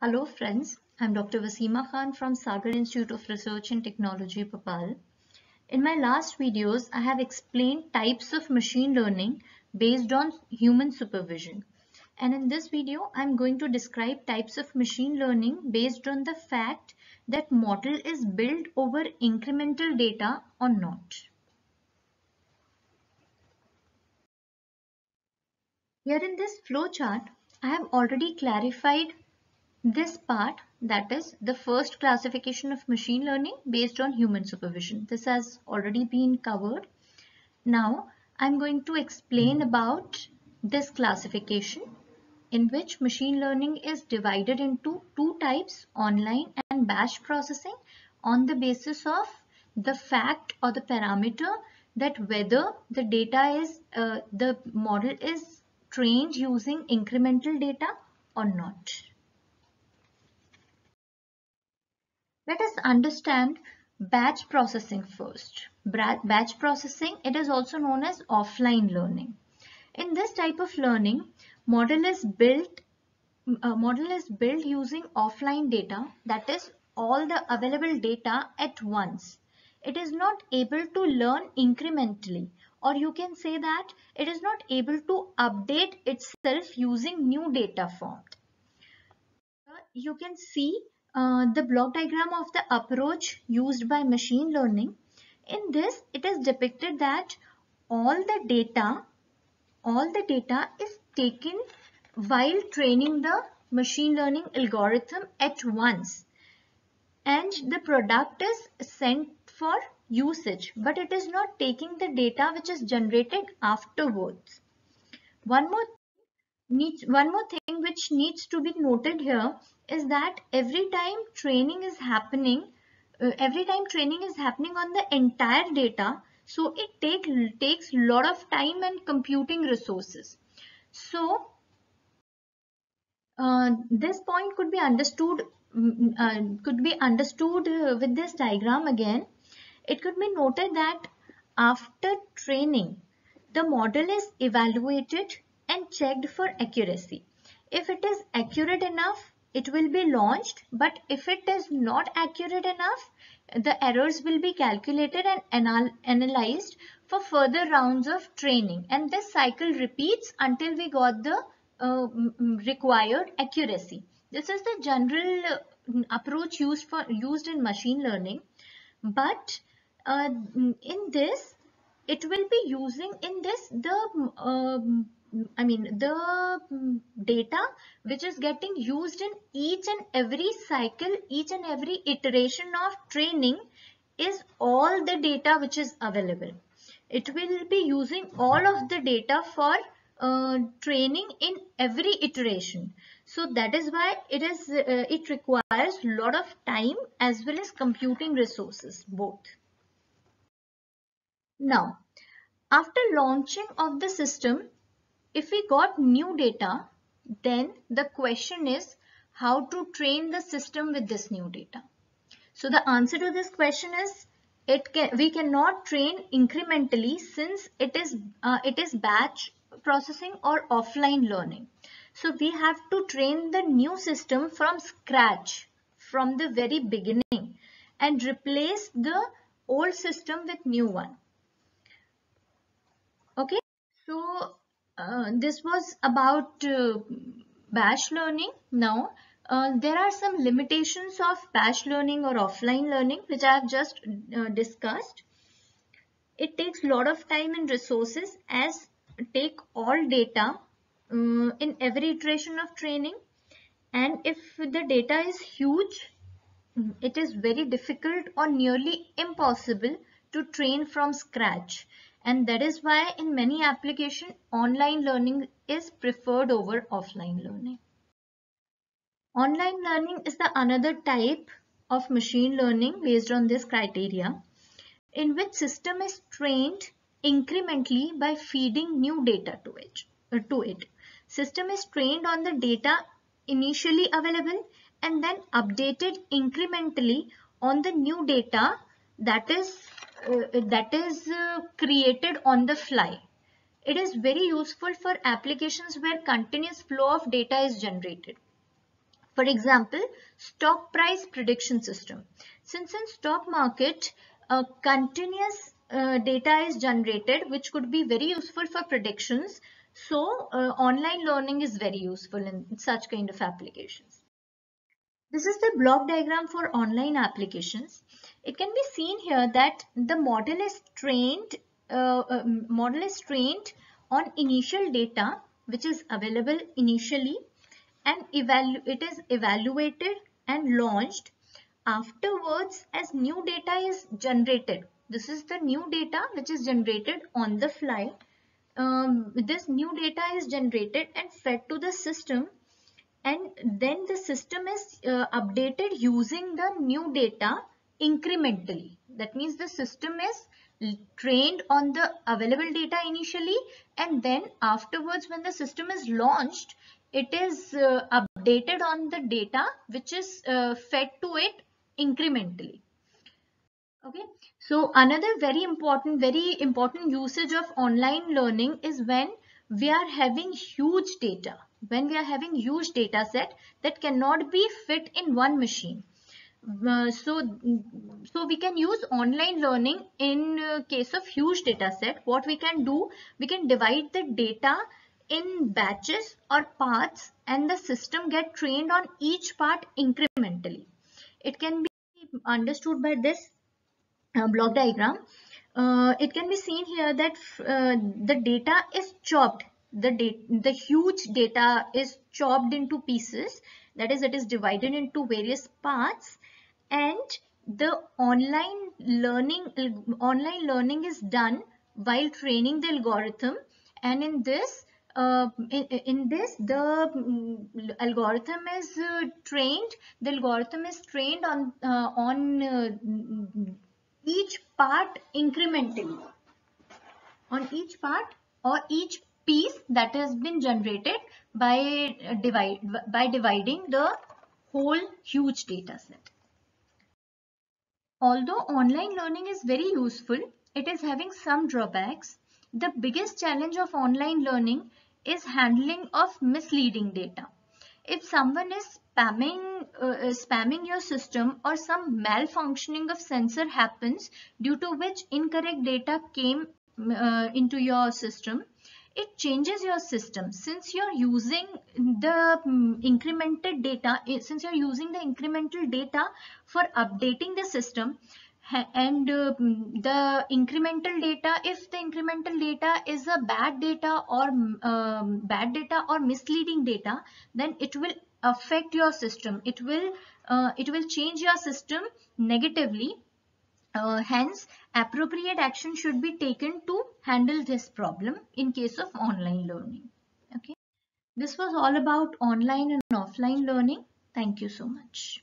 Hello friends, I'm Dr. Waseema Khan from Sagar Institute of Research and Technology, Bhopal. In my last videos, I have explained types of machine learning based on human supervision. And in this video, I'm going to describe types of machine learning based on the fact that model is built over incremental data or not. Here in this flowchart, I have already clarified this part, that is the first classification of machine learning based on human supervision. This has already been covered. Now I'm going to explain about this classification in which machine learning is divided into two types, online and batch processing, on the basis of the fact or the parameter that whether the data is the model is trained using incremental data or not. Let us understand batch processing first. Batch processing, it is also known as offline learning. In this type of learning, model is built using offline data, that is all the available data at once. It is not able to learn incrementally, or you can say that it is not able to update itself using new data form. You can see the block diagram of the approach used by machine learning. In this, it is depicted that all the data is taken while training the machine learning algorithm at once, and the product is sent for usage, but it is not taking the data which is generated afterwards. One more thing which needs to be noted here is that every time training is happening on the entire data, so it takes lot of time and computing resources. So this point could be understood with this diagram again. It could be noted that after training, the model is evaluated and checked for accuracy. If it is accurate enough, it will be launched, but if it is not accurate enough, the errors will be calculated and analyzed for further rounds of training, and this cycle repeats until we got the required accuracy. This is the general approach used in machine learning, but in this it will be using in this the data which is getting used in each and every cycle, each and every iteration of training is all the data which is available. It will be using all of the data for training in every iteration. So that is why it requires a lot of time as well as computing resources both. Now, after launching of the system, if we got new data, then the question is how to train the system with this new data. So the answer to this question is we cannot train incrementally, since it is batch processing or offline learning. So we have to train the new system from scratch, from the very beginning, and replace the old system with new one. Okay, so this was about batch learning. Now there are some limitations of batch learning or offline learning which I have just discussed. It takes a lot of time and resources as take all data in every iteration of training, and if the data is huge, it is very difficult or nearly impossible to train from scratch, and that is why in many applications online learning is preferred over offline learning. Online learning is the another type of machine learning based on this criteria, in which system is trained incrementally by feeding new data to it. System is trained on the data initially available and then updated incrementally on the new data that is created on the fly. It is very useful for applications where continuous flow of data is generated. For example, stock price prediction system. Since in stock market, continuous data is generated, which could be very useful for predictions. So online learning is very useful in such kind of applications. This is the block diagram for online applications. It can be seen here that the model is trained on initial data which is available initially, and it is evaluated and launched afterwards as new data is generated. This is the new data which is generated on the fly. This new data is generated and fed to the system, and then the system is updated using the new data incrementally. That means the system is trained on the available data initially, and then afterwards when the system is launched, it is updated on the data which is fed to it incrementally. Okay, so another very important usage of online learning is when we are having huge data, when we are having huge data set that cannot be fit in one machine. So we can use online learning in case of huge data set. What we can do, we can divide the data in batches or parts, and the system get trained on each part incrementally. It can be understood by this block diagram. It can be seen here that the data is chopped. The huge data is chopped into pieces. That is, it is divided into various parts, and the online learning is done while training the algorithm. And in this algorithm is trained. The algorithm is trained on each part incrementally, on each part or each piece that has been generated by dividing the whole huge data set. Although online learning is very useful, it is having some drawbacks. The biggest challenge of online learning is handling of misleading data. If someone is spamming your system, or some malfunctioning of sensor happens due to which incorrect data came into your system, it changes your system. Since you're using the incremented data, since you're using the incremental data for updating the system, and the incremental data, if the incremental data is a bad data or misleading data, then it will affect your system. It will change your system negatively. Hence, appropriate action should be taken to handle this problem in case of online learning. Okay, this was all about online and offline learning. Thank you so much.